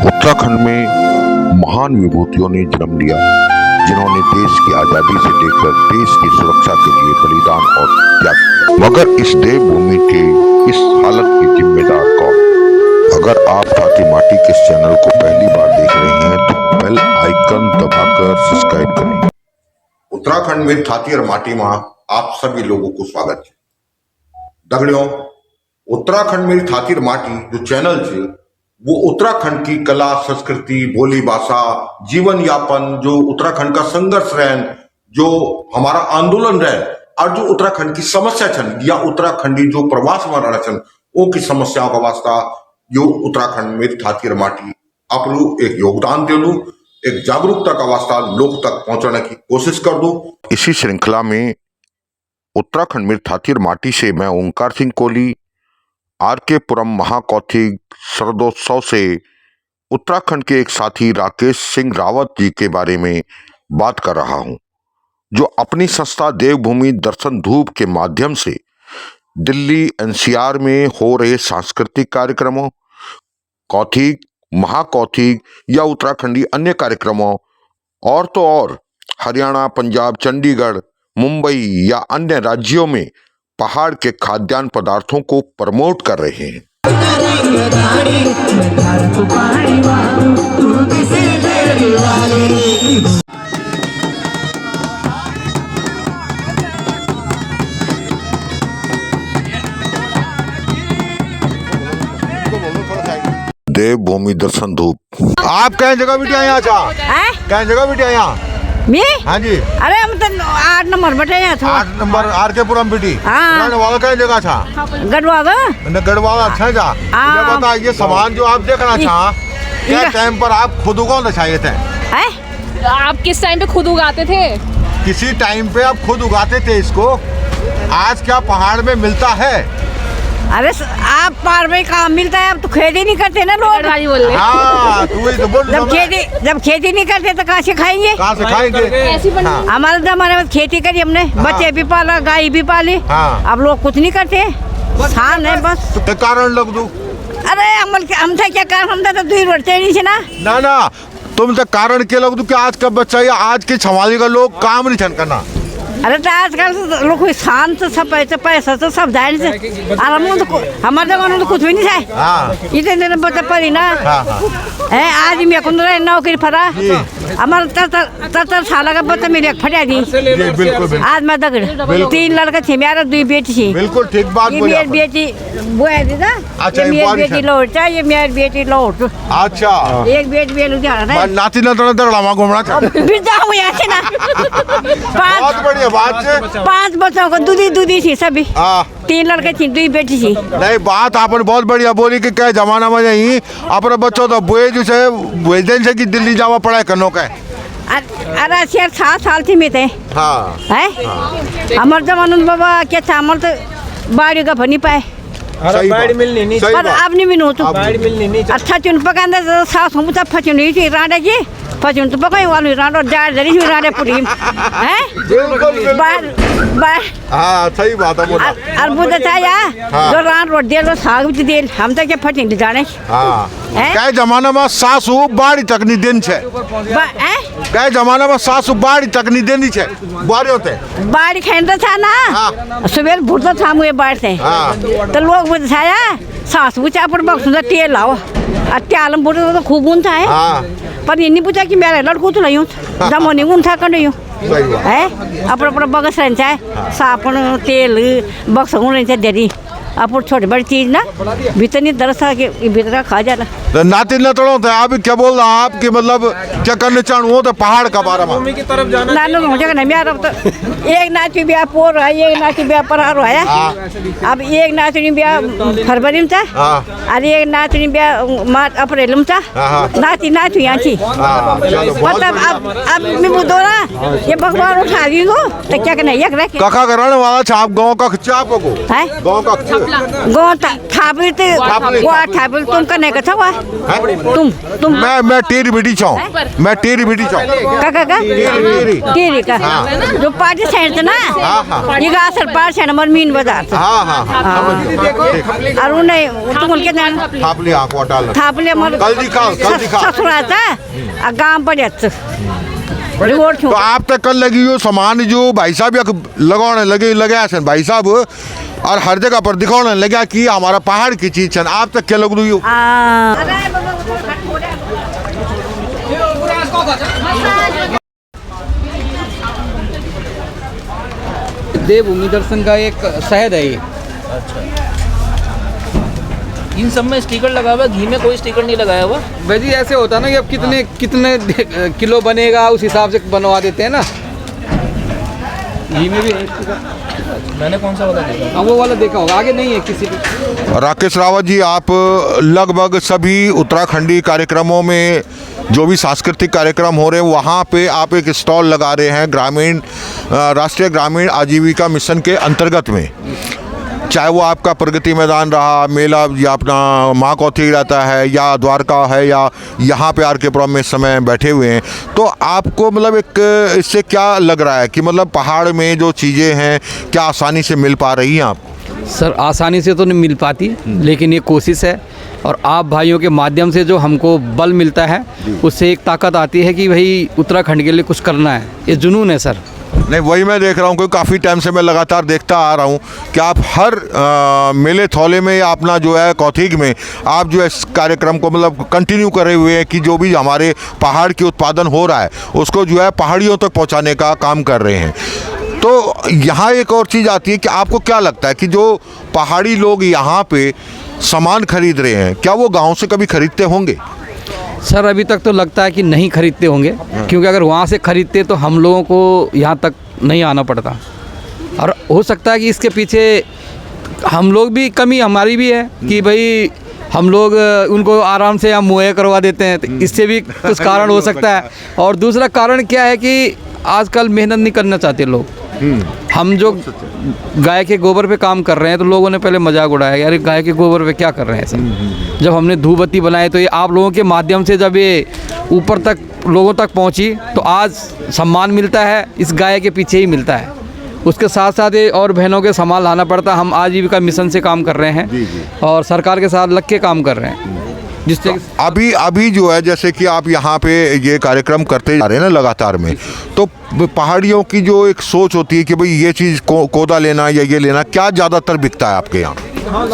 उत्तराखंड में महान विभूतियों ने जन्म लिया, जिन्होंने देश की आजादी से लेकर देश की सुरक्षा के लिए बलिदान और त्याग किया। मगर इस देवभूमि के इस हालत के जिम्मेदार कौन? अगर आप थाती माटी के इस चैनल को पहली बार देख रहे हैं तो बेल आइकन दबाकर सब्सक्राइब करें। उत्तराखंड में थाती और माटी में आप सभी लोगों को स्वागत है। दगड़ियों, उत्तराखंड में थाती और माटी जो चैनल है वो उत्तराखंड की कला, संस्कृति, बोली, भाषा, जीवन यापन, जो उत्तराखंड का संघर्ष रहे, जो हमारा आंदोलन रहे और जो उत्तराखंड की समस्या छन या उत्तराखंडी जो प्रवास में रह छन वो की समस्याओं का वास्ता यो उत्तराखंड में थाती और माटी अपनू एक योगदान देलू, एक जागरूकता का वास्ता लोग तक पहुंचाने की कोशिश कर दो। इसी श्रृंखला में उत्तराखंड में थाती और माटी से मैं ओंकार सिंह कोहली आर.के. पुरम महाकौथिग शरदोत्सव से उत्तराखंड के एक साथी राकेश सिंह रावत जी के बारे में बात कर रहा हूं, जो अपनी संस्था देवभूमि दर्शन धूप के माध्यम से दिल्ली एनसीआर में हो रहे सांस्कृतिक कार्यक्रमों, कौथिग, महाकौथिग या उत्तराखंडी अन्य कार्यक्रमों और तो और हरियाणा, पंजाब, चंडीगढ़, मुंबई या अन्य राज्यों में पहाड़ के खाद्यान्न पदार्थों को प्रमोट कर रहे हैं। देवभूमि दर्शन धूप। आप कहीं जगह बिटिया यहाँ कहीं जगह बिटिया यहाँ मी? हाँ जी। अरे हम तो 8 नंबर बटे यहाँ था। 8 नंबर आर.के. पुरम बेटी। हाँ। वाला कहीं जगह था? गढ़वाला। गढ़वाला अच्छा जा। ये बता, ये सामान जो आप देखना चाह क्या टाइम पर आप खुद उगाना चाहिए थे? आप किस टाइम पे खुद उगाते थे? किसी टाइम पे आप खुद उगाते थे इसको। आज क्या पहाड़ में मिलता है? अरे आप पहाड़ में काम मिलता है, अब तो खेती नहीं करते ना लोग। बोल रहे। हाँ, तू ही तो बोल। जब खेती नहीं करते तो कहाँ से खाएंगे? कहाँ से खाएंगे? हाँ। हमारे जमाने में खेती करी हमने, बच्चे भी पाला, गाय भी पाली। हाँ। अब लोग कुछ नहीं करते, खान है बस। तो कारण लग दू। अरे हम था क्या कारण, हम तो 2 रोटे नहीं ना। ना तुम तो कारण के लग दू कि आज का बच्चा या आज के छवाली का लोग काम नहीं छन करना। अरे तो आजकल लोग शांत सब पैसा तो सब जाए से हमारे जमाने तो कुछ भी नहीं था। इतने दिन बच्चा पड़ी ना है। आज मैं कौन नौकरी फरा हमारा 73 साल का बच्चा मेरे फटा दी। आज मैं दगड़ 3 लड़का थे, मेरा 2 बेटी थी। बिल्कुल ठीक बात बोली। मेरी बेटी बुआ दी ना, मेरी बेटी लौट, ये मेरी बेटी लौट। अच्छा, एक बेटी बेलू जा नाती ना दगड़ा घूमना ना। 5 बच्चों को दूधी थी सभी। 3 लड़के थी, 2 बेटी थी। नहीं, बात आपने बहुत बढ़िया बोली कि क्या जमाना में यही अपने बच्चों तो बुए जो से भेज दें से कि दिल्ली जावा पढ़ाई करनो का। अरे 7 साल थी मैं थे। हाँ। है हमारे जमाने में बाबा क्या था, हमारे तो बाड़ी का भनी पाए। बाड़ी मिलनी नहीं, पर अब नहीं मिलो तो बाड़ी मिलनी नहीं। अच्छा चुन पकांदा तो सास हम तो फचुन नहीं थी राडा जी, फचुन तो पकाई वाली राडा जा जरी हुई राडा पूरी है। बिल्कुल बार हाँ, सही बात है बोला। और बुझे था या जो रान रोड दे लो साग भी दे, हम तो क्या फटिंग जाने। हाँ, क्या जमाना में सासू बाड़ी तक नहीं देन छे। क्या जमाना में सासू बाड़ी तक नहीं देनी छे। बाड़ी होते बाड़ी खेलता था ना, सुबह भूलता था मुझे बाढ़ से। तो लोग बुझे था या सास पूछा पर बक्स में तेल लाओ, त्याल में बुझे तो खूब ऊन था है। पर ये नहीं पूछा कि मेरा लड़को तो नहीं हूँ, जमोनी ऊन था कर नहीं हूँ है। अपना बगस रहता है, साबुन तेल बक्स ऊन रहता देरी। आप छोटी बड़ी चीज ना भीतर नहीं दरसा के भीतर खा जाना। नाती न तोड़ो थे आप क्या बोल रहा आप कि मतलब क्या करने चाहूँ वो तो पहाड़ का बारे में की तरफ जाना ना मुझे नहीं मेरा तो एक नाची ब्याह पोर है, एक नाची ब्याह पर है। अब एक नाचनी ब्याह फरवरी में था और एक नाचनी ब्याह मार्च अप्रैल में था। नाची यहाँ थी मतलब अब मैं बोलो ना ये भगवान उठा दी हो तो क्या करना है। कखा कराने वाला छाप गाँव का चाप को है गाँव का गो थापली ते वो थापली तुम करने का था वो तुम मैं टेरी बेटी चाहूँ, मैं टेरी बेटी चाहूँ। का टीरी का जो पार्टी सेंट ना ये गा सरपार सेंट मर मीन बाजार और उन्हें तुम उनके नाम थापली आंखों डाल थापले मर कल दिखा ससुराता आ गांव पर जात रिवोर्ट तो आप तक कल लगी हो सामान जो भाई साहब लगाने लगे ऐसे भाई साहब और हर जगह पर दिखाने लगा कि हमारा पहाड़ की चीज है। आप तक क्या लग रही हो? देवभूमि दर्शन का एक शहद है ये। इन सब में स्टिकर लगा हुआ, घी में कोई स्टिकर नहीं लगाया हुआ। भाई जी ऐसे होता है ना कि अब कितने किलो बनेगा उस हिसाब से बनवा देते हैं ना। घी में भी है स्टिकर। मैंने कौन सा वाला देखा? हाँ वो वाला देखा होगा, आगे नहीं है किसी पे। राकेश रावत जी, आप लगभग सभी उत्तराखंडी कार्यक्रमों में जो भी सांस्कृतिक कार्यक्रम हो रहे हैं वहाँ पे आप एक स्टॉल लगा रहे हैं ग्रामीण राष्ट्रीय ग्रामीण आजीविका मिशन के अंतर्गत में, चाहे वो आपका प्रगति मैदान रहा, मेला या अपना महाकौथी रहता है या द्वारका है या यहाँ पे आर के पुरम में इस समय बैठे हुए हैं, तो आपको मतलब एक इससे क्या लग रहा है कि मतलब पहाड़ में जो चीज़ें हैं क्या आसानी से मिल पा रही हैं आप? सर आसानी से तो नहीं मिल पाती, लेकिन ये कोशिश है और आप भाइयों के माध्यम से जो हमको बल मिलता है उससे एक ताकत आती है कि भाई उत्तराखंड के लिए कुछ करना है। ये जुनून है सर। नहीं, वही मैं देख रहा हूँ, क्योंकि काफ़ी टाइम से मैं लगातार देखता आ रहा हूँ कि आप हर मेले थौले में या अपना जो है कौथिग में आप जो है इस कार्यक्रम को मतलब कंटिन्यू करे हुए हैं कि जो भी हमारे पहाड़ के उत्पादन हो रहा है उसको जो है पहाड़ियों तक पहुँचाने का काम कर रहे हैं। तो यहाँ एक और चीज़ आती है कि आपको क्या लगता है कि जो पहाड़ी लोग यहाँ पे सामान खरीद रहे हैं क्या वो गाँव से कभी खरीदते होंगे? सर अभी तक तो लगता है कि नहीं खरीदते होंगे, क्योंकि अगर वहाँ से खरीदते तो हम लोगों को यहाँ तक नहीं आना पड़ता। और हो सकता है कि इसके पीछे हम लोग भी कमी हमारी भी है कि भाई हम लोग उनको आराम से हम मुहैया करवा देते हैं, तो इससे भी कुछ कारण हो सकता है। और दूसरा कारण क्या है कि आजकल मेहनत नहीं करना चाहते लोग। हम जो गाय के गोबर पे काम कर रहे हैं तो लोगों ने पहले मजाक उड़ाया यार गाय के गोबर पे क्या कर रहे हैं सर। जब हमने धूप बत्ती बनाए तो ये आप लोगों के माध्यम से जब ये ऊपर तक लोगों तक पहुंची तो आज सम्मान मिलता है, इस गाय के पीछे ही मिलता है। उसके साथ साथ ये और बहनों के सामान लाना पड़ता है। हम आजीविका मिशन से काम कर रहे हैं और सरकार के साथ लग के काम कर रहे हैं, जिससे अभी जो है जैसे कि आप यहाँ पे ये कार्यक्रम करते जा रहे हैं ना लगातार में, तो पहाड़ियों की जो एक सोच होती है कि भाई ये चीज़ कोदा लेना या ये लेना, क्या ज़्यादातर बिकता है आपके यहाँ?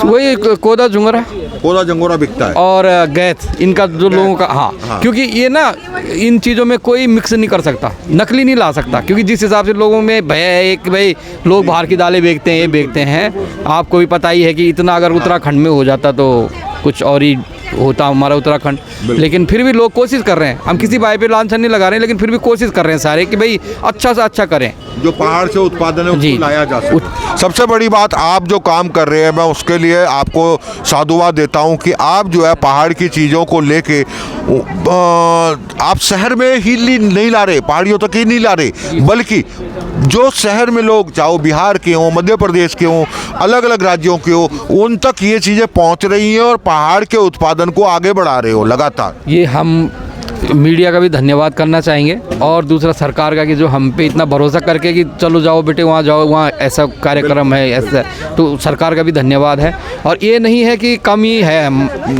वही कोदा झुंगरा, कोदा जंगोरा बिकता है और गैस, इनका जो लोगों का हाँ, क्योंकि ये ना इन चीज़ों में कोई मिक्स नहीं कर सकता, नकली नहीं ला सकता, क्योंकि जिस हिसाब से लोगों में भय है कि भाई लोग बाहर की दालें बेचते हैं, ये बेचते हैं। आपको भी पता ही है कि इतना अगर उत्तराखंड में हो जाता तो कुछ और ही होता हमारा उत्तराखंड। लेकिन फिर भी लोग कोशिश कर रहे हैं, हम किसी भाई पे लांछन नहीं लगा रहे हैं, लेकिन फिर भी कोशिश कर रहे हैं सारे कि भाई अच्छा से अच्छा करें, जो पहाड़ से उत्पादन है उसको लाया जा सके। सबसे बड़ी बात, आप जो काम कर रहे हैं मैं उसके लिए आपको साधुवाद देता हूं कि आप जो है पहाड़ की चीज़ों को लेके आप शहर में ही नहीं ला रहे, पहाड़ियों तक ही नहीं ला रहे, बल्कि जो शहर में लोग चाहे बिहार के हों, मध्य प्रदेश के हों, अलग अलग राज्यों के हों, उन तक ये चीज़ें पहुंच रही हैं और पहाड़ के उत्पादन को आगे बढ़ा रहे हो लगातार। ये हम मीडिया का भी धन्यवाद करना चाहेंगे और दूसरा सरकार का कि जो हम पे इतना भरोसा करके कि चलो जाओ बेटे वहाँ जाओ, वहाँ ऐसा कार्यक्रम है ऐसा, तो सरकार का भी धन्यवाद है। और ये नहीं है कि कमी है,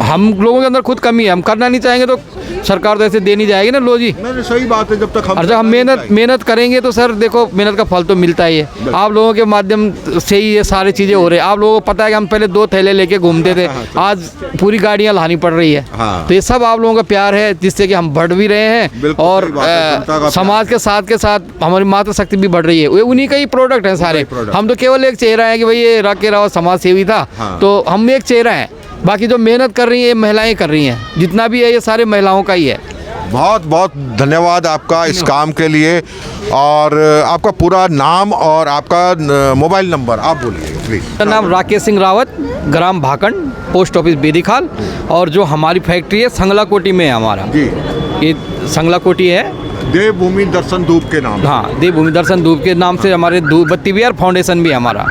हम लोगों के अंदर खुद कमी है, हम करना नहीं चाहेंगे तो सरकार तो ऐसे दे नहीं जाएगी ना। लो जी सही बात है, जब तक और जब हम मेहनत करेंगे तो सर देखो मेहनत का फल तो मिलता ही है। आप लोगों के माध्यम से ही ये सारी चीज़ें हो रही है। आप लोगों को पता है कि हम पहले 2 थैले लेके घूमते थे, आज पूरी गाड़ियाँ लानी पड़ रही है। तो ये सब आप लोगों का प्यार है जिससे कि हम बढ़ भी रहे हैं और समाज के साथ हमारी मातृ शक्ति भी बढ़ रही है। ये उन्हीं का ही प्रोडक्ट है सारे। हम तो केवल एक चेहरा है कि भाई ये राकेश रावत समाज सेवी था, तो हम एक चेहरा है, बाकी जो मेहनत कर रही है ये महिलाएं कर रही हैं, जितना भी है ये सारे महिलाओं का ही है। बहुत बहुत धन्यवाद आपका इस काम के लिए। और आपका पूरा नाम और आपका मोबाइल नंबर आप बोलिए प्लीज़। मेरा नाम राकेश सिंह रावत, ग्राम भाकंड, पोस्ट ऑफिस बेदीखाल, और जो हमारी फैक्ट्री है संगला कोटी में है हमारा। जी, ये संगला कोटी है देवभूमि दर्शन धूप के नाम। हाँ, देवभूमि दर्शन धूप के नाम से हमारे बत्ती विहार फाउंडेशन भी है हमारा,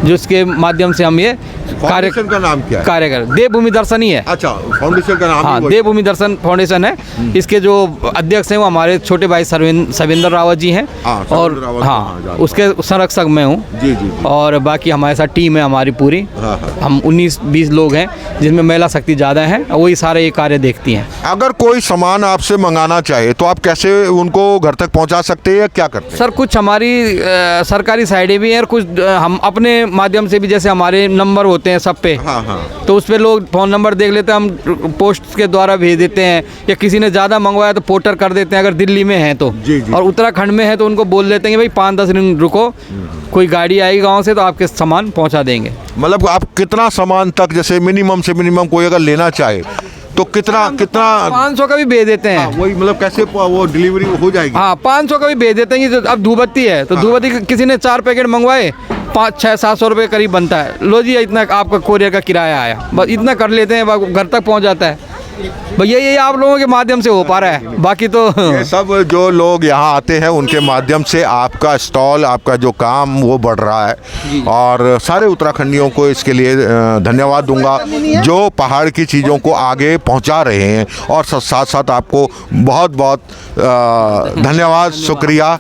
जिसके माध्यम से हम ये फाउंडेशन का नाम क्या है? कार्य कर देवभूमि दर्शन ही है। अच्छा, फाउंडेशन का नाम हाँ, ही वही। देवभूमि दर्शन फाउंडेशन है। इसके जो अध्यक्ष हैं वो हमारे छोटे भाई सविंदर रावत जी हैं। हाँ, और सविंदर रावत, हाँ, जानता उसके संरक्षक मैं हूँ। जी, जी। और बाकी हमारे साथ टीम है हमारी पूरी। हाँ, हाँ। हम 19-20 लोग हैं, जिसमें महिला शक्ति ज़्यादा है, वही सारे ये कार्य देखती हैं। अगर कोई सामान आपसे मंगाना चाहे तो आप कैसे उनको घर तक पहुंचा सकते हैं या क्या करते हैं? सर, कुछ हमारी सरकारी साइडें भी हैं और कुछ हम अपने माध्यम से भी, जैसे हमारे नंबर होते हैं सब पे। हाँ, हाँ। तो उस पे लोग फ़ोन नंबर देख लेते हैं, हम पोस्ट के द्वारा भेज देते हैं, या किसी ने ज़्यादा मंगवाया तो पोर्टर कर देते हैं अगर दिल्ली में है तो। जी, जी। और उत्तराखंड में है तो उनको बोल देते हैं कि भाई 5-10 दिन रुको, कोई गाड़ी आएगी गांव से तो आपके सामान पहुंचा देंगे। मतलब आप कितना सामान तक, जैसे मिनिमम से मिनिमम कोई अगर लेना चाहे तो कितना 500 का भी भेज देते हैं। वही मतलब कैसे वो डिलीवरी हो जाएगी? हाँ, 500 का भी भेज देते हैं। कि अब धूपबत्ती है तो धूपबत्ती किसी ने 4 पैकेट मंगवाए, 500-600-700 रुपये करीब बनता है। लो जी, इतना आपका कोरियर का किराया आया, बस इतना कर लेते हैं, घर तक पहुंच जाता है। भैया ये आप लोगों के माध्यम से हो पा रहा है, बाकी तो ये सब जो लोग यहाँ आते हैं उनके माध्यम से आपका स्टॉल, आपका जो काम वो बढ़ रहा है। और सारे उत्तराखंडियों को इसके लिए धन्यवाद दूंगा जो पहाड़ की चीज़ों को आगे पहुँचा रहे हैं। और साथ साथ आपको बहुत बहुत धन्यवाद, शुक्रिया।